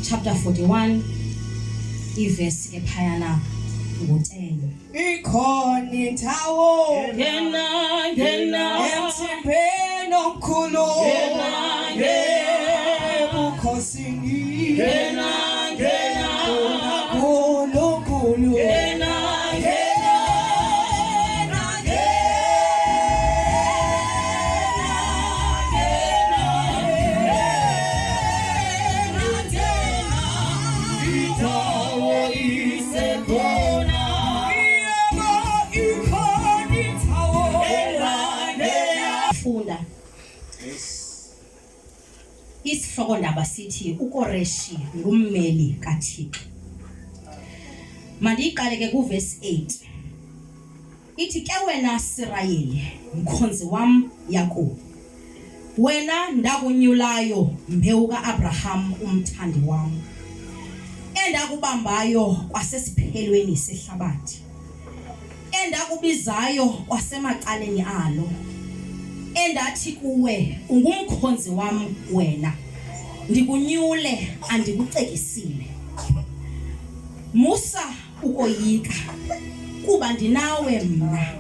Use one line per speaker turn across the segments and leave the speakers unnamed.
chapter 41 ivesi ephayana ngo-10.
Ikhona indawo
ngena
emthimbeni omkhulu ebukhosini uNkulunkulu
Funda isihloko ndaba sithi uKoreshi ngummeli kaThixo. Mandiyiqale ke kuvesi 8. Ithi ke wena Sirayeli mkhonzi wam Yakobi, wena ndakunyulayo mbewu kaAbraham umthandi wam, endakubambayo kwasesiphelweni sehlabathi, endakubizayo kwasemacaleni alo, endathi kuwe ungumkhonzi wam wena, ndikunyule andikucekisile. Musa ukoyika kuba ndinawe mna,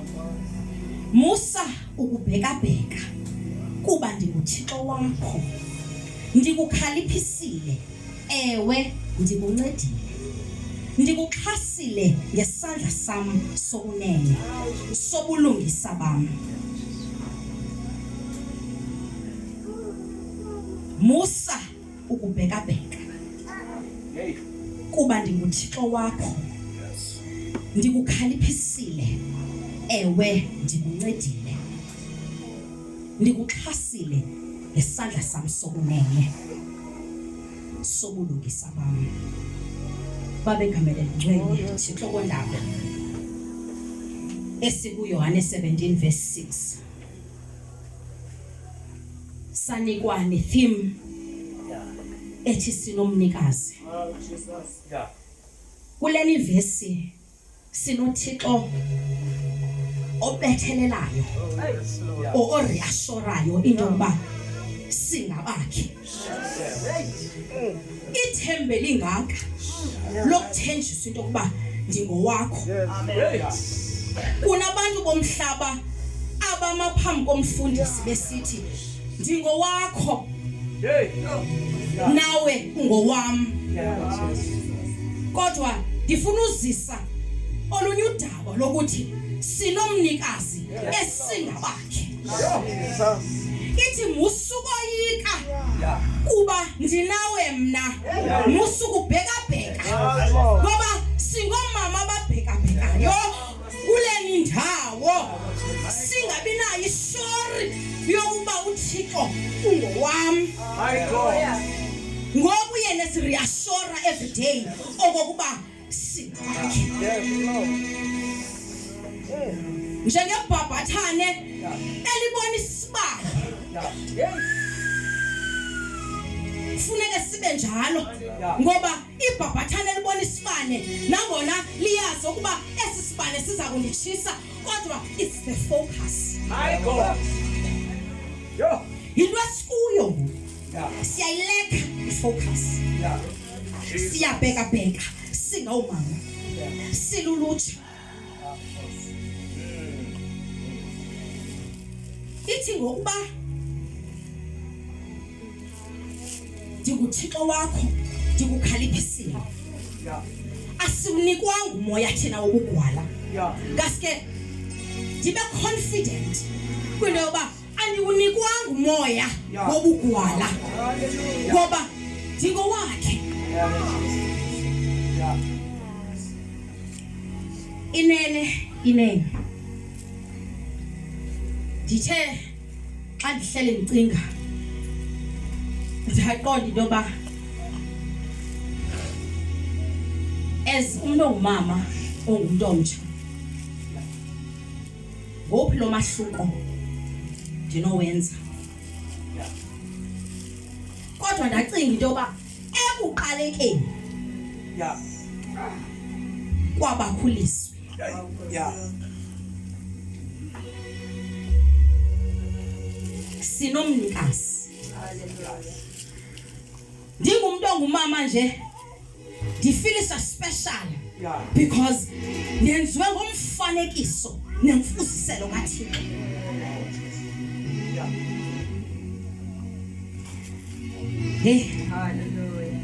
musa ukubhekabheka kuba ndinguThixo wakho, ndikukhaliphisile, ewe ndikuncedile, ndikuxhasile ngesandla sam sokunene sobulungisa bam. Musa ukubhekabheka kuba ndinguThixo wakho, ndikukhaliphisile, ewe ndikuncedile, ndikuxhasile ngesandla sam sokunene sobulungisa bam. Babegamele ngcwele Thixo kondaba esikuYohane 17 verse 6. Sanikwa ne-theme ethi Sinomnikazi. Kuleni vesi sinoThixo obethelelayo o-reassureayo into yokuba singabakhe. Ithembe lingaka lokuthenjiswa into yokuba ndingowakho. Kunabantu bomhlaba abamaphambi komfundisi besithi ndingowakho, nawe ungowam. Kodwa ndifuna uzisa olunye udaba lokuthi sinomnikazi esingabakhe. Ithi musukoyika kuba ndinawe mna, musukubhekabheka ngoba singomama ababhekabhekayo kuleni ndawo, singabi nayo ishori yokuba uThixo ungowam. Ngoku yena sireassure every day okokuba singabakhe. Njengebhabhathane elibona isibane kufuneka sibe njalo, ngoba ibhabhathane elibona isibane nangona liyazi ukuba esi sibane siza kunditshisa, kodwa it's the focus. Yinto esikuyo siyayileka ifocus, siyabhekabheka singawumama, silulutsha. Ithi ngokuba ndinguThixo wakho, ndikukhaliphisile, asiwunikwanga umoya thina wobugwala. Ngaske ndibe confident kwinto yoba andiwunikwanga umoya wobugwala ngoba ndingowakhe. Inene ndithe xa ndihlele ndicinga ndiyaqonda into yoba as umntu ongumama ongumntu omtsha, ngophi lo mahluko ndinowenza. Kodwa ndacinga into yoba ekuqalekeni kwabakhuliswa sinomnikazi. Ndingumntu njengomama nje ndifilisa special
Yeah.
because nenziwe ngomfanekiso nemfuziselo kaThixo.
Yeah.
Hey,
Hallelujah.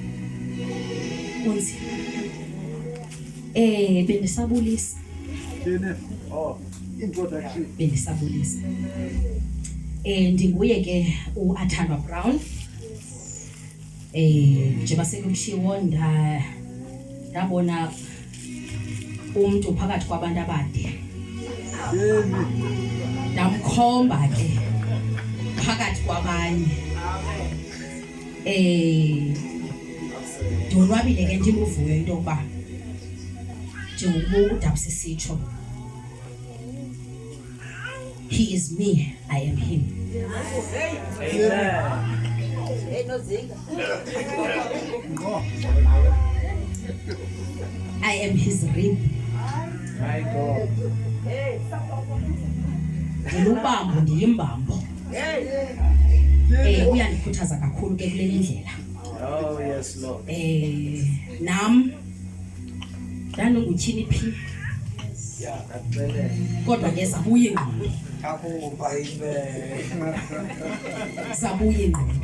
kunzima. Bendisabulisa.
Introduction.
Bendisabulisa. Ndinguye ke uAtandwa Brown. Njengoba sekushiwo ndabona umuntu phakathi kwabantu abade. Ndamkhomba ke phakathi kwabanye. Ndonwabile ke ndiluvuyo into yokuba njengokuba uDabsi sitsho, he is me, I am him. I am his rib.
My God.
Ndilubambo ndiyimbambo. Uyandikhuthaza kakhulu ke kule ndlela.
Oh, yes, Lord.
Nam ndanongutyhini phi
Yeah, that's better.
kodwa ke zabuya ingqondo. Zabuya ingqondo.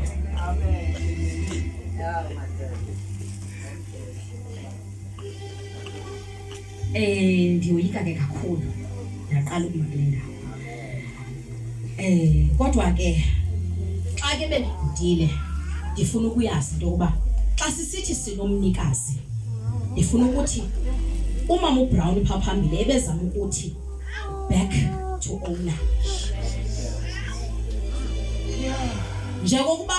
Ndiyoyika ke kakhulu ndaqala ukuma kule ndawo. Kodwa ke xa ke bendibhudile ndifuna ukuyazi into yokuba xa sisithi sinomnikazi, ndifuna ukuthi umama uBrown pha phambili ebezama ukuthi back to owner. Njengokuba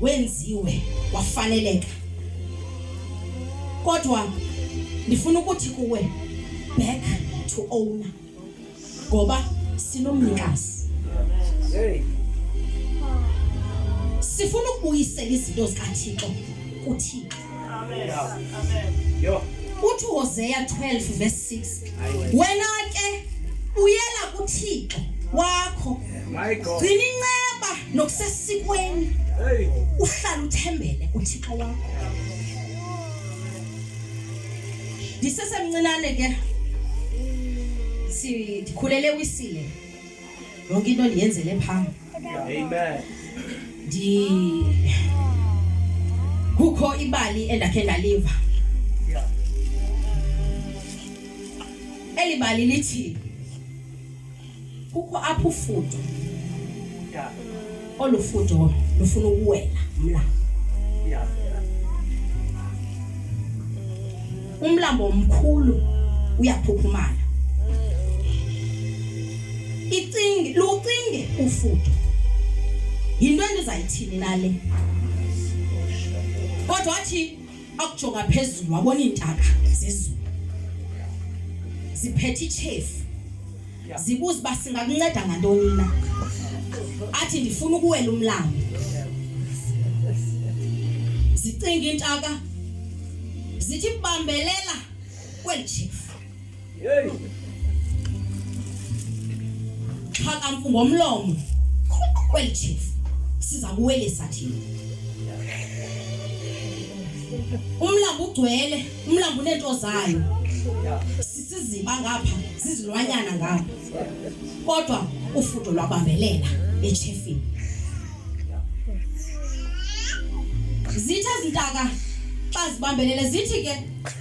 wenziwe wafaneleka, kodwa ndifuna ukuthi kuwe back to owner ngoba sinomnikazi.
Hey.
Sifuna ukubuyisela izinto zikaThixo kuThixo.
Yo.
Uthi Hosea 12 verse 6, wena ke uyela kuThixo wakho,
My God.
gcina inceba nokusesikweni,
Hey.
uhlala uthembele kuThixo wakho. Ndisesemncinane ke ndikhulele wisile yonke into ndiyenzele phaa.
Amen.
Kukho ibali endakhe ndaliva.
Yeah.
Eli bali lithi kukho apho ufudo,
Yeah.
olufudo lufuna ukuwela umlambo.
Yeah.
Umlambo omkhulu uyaphuphumala. Lucinge ufudo, yinto endizayithini nale? Kodwa wathi akujonga phezulu wabona iintaka zezulu ziphethe ichefu, zibuza uba singakunceda ngantoni na. Athi ndifuna ukuwela umlambo. Zicinga iintaka zithi bambelela kweli chefu.
Hey.
Phakamfu ngomlomo kweli chefu, siza kuwelisa thina. Umlambo ugcwele, umlambo unento zayo. Sisiziba ngapha, zizilwanyana ngapha. Kodwa ufudo lwabambelela echefini. Zithi izintaka xa zibambelele zithi ke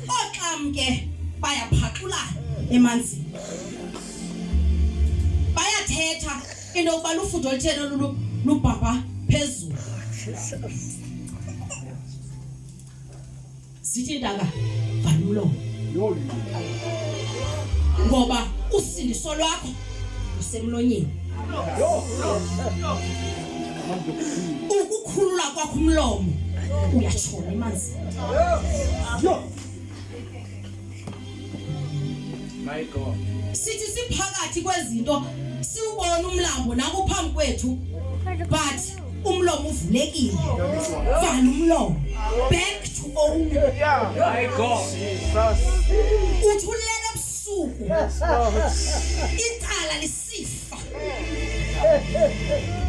oxamke bayaphaqulana emanzini. Bayathetha into yokuba lufudo lithelo lubhabha phezulu. Zithi intaka valulo ngoba usindiso lwakho lusemlonyeni. Ukukhulula kwakho umlomo uyatshona emanzini.
My God.
Sithi siphakathi kwezinto siubona umlambo naku phambi kwethu, but umlomo uvulekile. Vala umlomo, back to owner.
My God. Jesus.
Uthulele ebusuku, icala lisifa.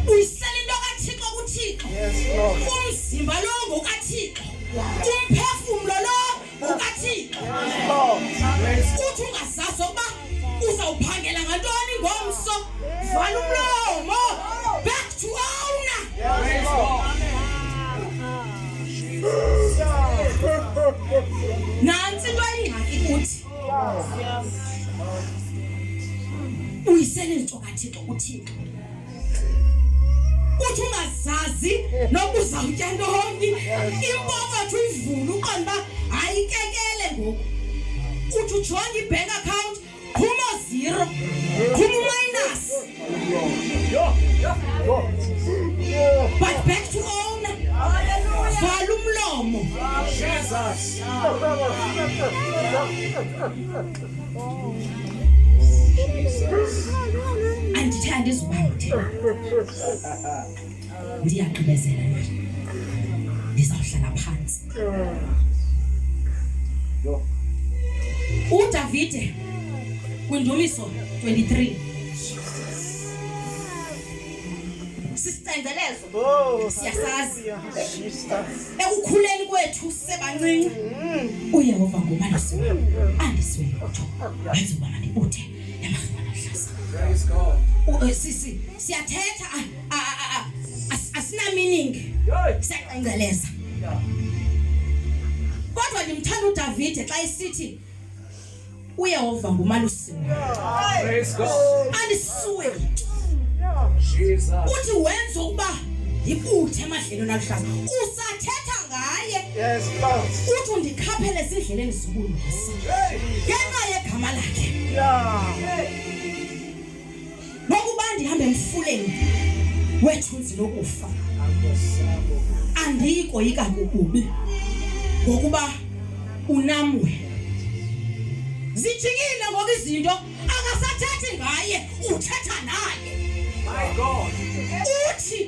Uyisela into kaThixo kuThixo,
Yes, Lord.
umzimba lo ngokaThixo umphefumlo lo ukaThixo uthi ungazazi ukuba uzawuphangela ngantoni ngomso vala umlomo back to owner. Nansi into ayingxaki kuthi uyisele into kaThixo uThixo uthi ungazazi nokuba uzawutya ntoni impokotho uyivule uqonda uba ayikekele ngoku uthi ujonge i-bank account phuma 0 phuma minus but back to owner. Vala umlomo.
Jesus.
Andithe andizubamthi ndiyagqibezela nje ndizawuhlala phansi. uDavide kwiNdumiso 23 sisicengelezo siyasazi ekukhuleni kwethu sebancinci uYehova ngumalosi wami andiswele lutho wenza uba mandibuthe emazweni ahlaza.
Praise God.
Siyathetha asina meaning siyacengeleza kodwa ndimthanda uDavide xa esithi uYehova ngumalosi wami.
Praise God.
Andiswele
Jesus.
uthi wenza ukuba ibuthe emadlelweni aluhlaza usathetha ngaye.
Yes, Lord.
uthi undikhaphele ezindleleni zobulungisa ngenxa yegama lakhe. Nokuba ndihambe emfuleni wethunzi lokufa andiyikoyika kukubi ngokuba unamwe. Zijikile ngoku izinto akasathethi ngaye uthetha naye.
My God.
Uthi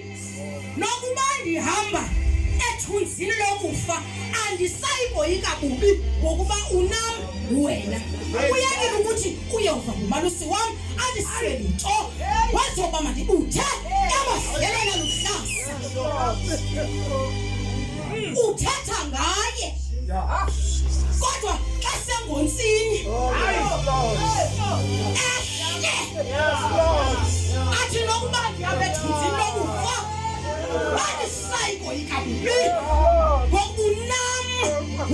nokuba ndihamba ethunzini lokufa andisayikoyika kubi ngokuba unam wena. Uyakile ukuthi uYehova ngumalosi wami andisweli nto wenza uba mandibuthe emadlelweni aluhlaza. Uthetha ngaye kodwa xa sengontsini athi nokuba ndihambe ethunzini lokufa andisayikoyika kubi ngokubunam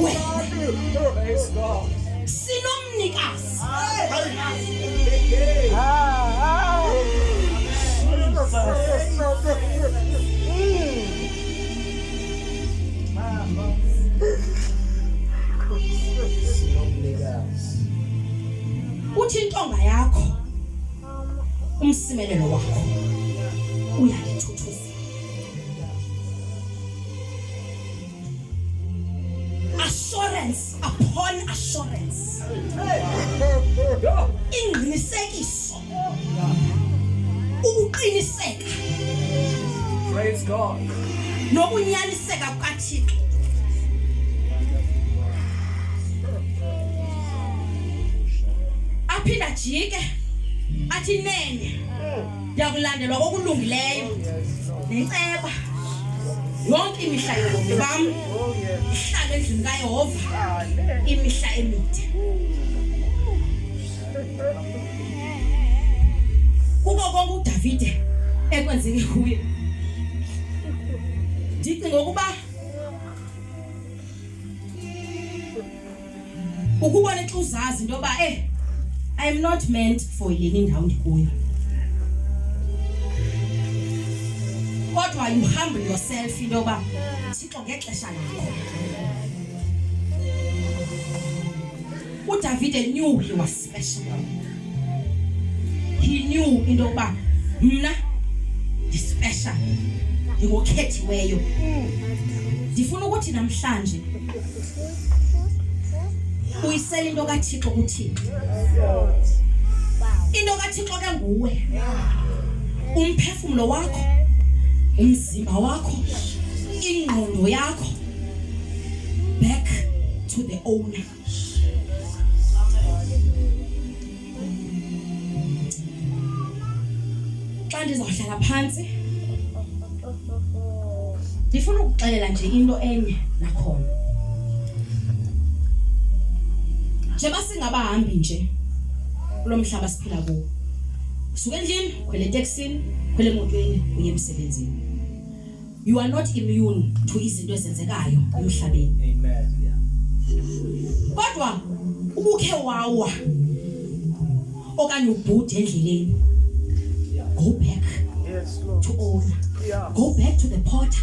wena.
Praise God.
Sinomnikazi uthi intonga yakho umsimelelo wakho uyalithuthuzela. Assurance upon assurance. Ingqinisekiso ukuqiniseka
Praise God.
nokunyaniseka kukaThixo. Aphinda jike athi nene yakulandelwa kokulungileyo nenceba yonke imihla yobomi bam ihlala endlini kaYehova imihla emide. Kuko konke uDavide ekwenzeke kuye ndicinga ukuba ukubona xa uzazi into yoba I am not meant for yini indawo ndikuyo. Kodwa you humble yourself into yoba Thixo ngexesha lakho. uDavide knew he was special. He knew into yoba mna ndi-special ndingokhethiweyo. Ndifuna ukuthi namhlanje uyisela into kaThixo kuThixo. Into kaThixo ke nguwe. Umphefumlo wakho, umzimba wakho, ingqondo yakho back to the owner. Xa ndizawuhlala phansi ndifuna ukuxelela nje into enye nakhona. njengoba singabahambi nje kulomhlaba siphila kuwo. Suka endlini, khwele eteksini, khwele emotweni uye emsebenzini. You are not immune to izinto ezenzekayo emhlabeni.
Amen.
Kodwa ubukhe wawa okanye ubhude endleleni, go back
Yes, Lord.
to owner.
Yeah.
Go back to the potter.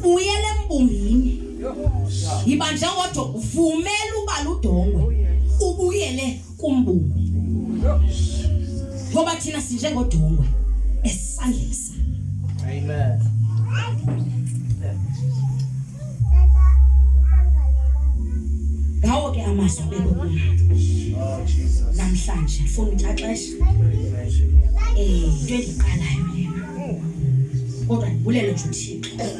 Uyele embumbini. Yiba njengodo uvumela uba ludongwe. Ubuyele kumbumbi. Ngoba thina sinjengodongwe esandleni sakhe.
Amen.
Ngawo ke amazwi abekwe kulo.
Oh, Jesus.
Namhlanje ndifuna uxaxesha into endiqalayo lena. Kodwa ndibulele nje uThixo.